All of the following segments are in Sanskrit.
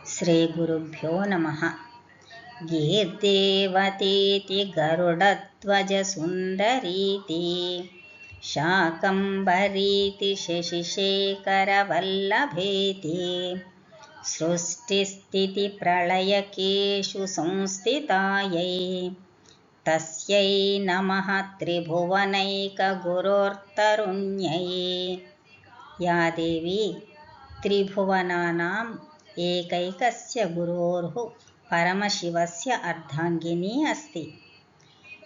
श्रीगुरुभ्यो नमः। गीर्देवतीति गरुडध्वजसुन्दरीति शाकम्भरीति शशिशेखरवल्लभेति सृष्टिस्थितिप्रलयकेषु संस्थितायै तस्यै नमः त्रिभुवनैकगुरोर्तरुण्यै। या देवी त्रिभुवनानाम् एकैकस्य गुरोः परमशिवस्य अर्धाङ्गिनी अस्ति।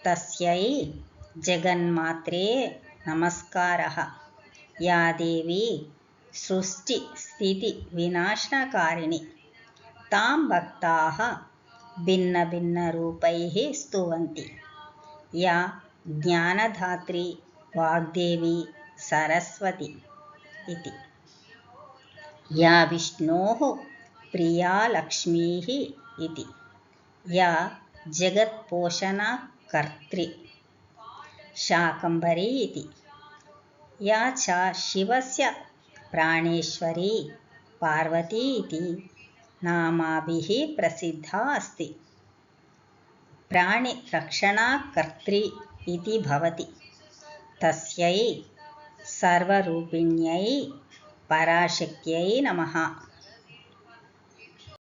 तस्यै जगन्मात्रे नमस्कारः। या देवी सृष्टिस्थितिविनाशकारिणी तां भक्ताः भिन्नभिन्नरूपैः स्तुवन्ति। या ज्ञानधात्री वाग्देवी सरस्वती इति। या विष्णोः प्रिया लक्ष्मीः इति। या जगत्पोषणकर्त्री शाकम्भरी इति। या च शिवस्य प्राणेश्वरी पार्वती इति नामाभिः प्रसिद्धा अस्ति। प्राणिरक्षणकर्त्री इति भवति। तस्यै सर्वरूपिण्यै पराशक्त्यै नमः।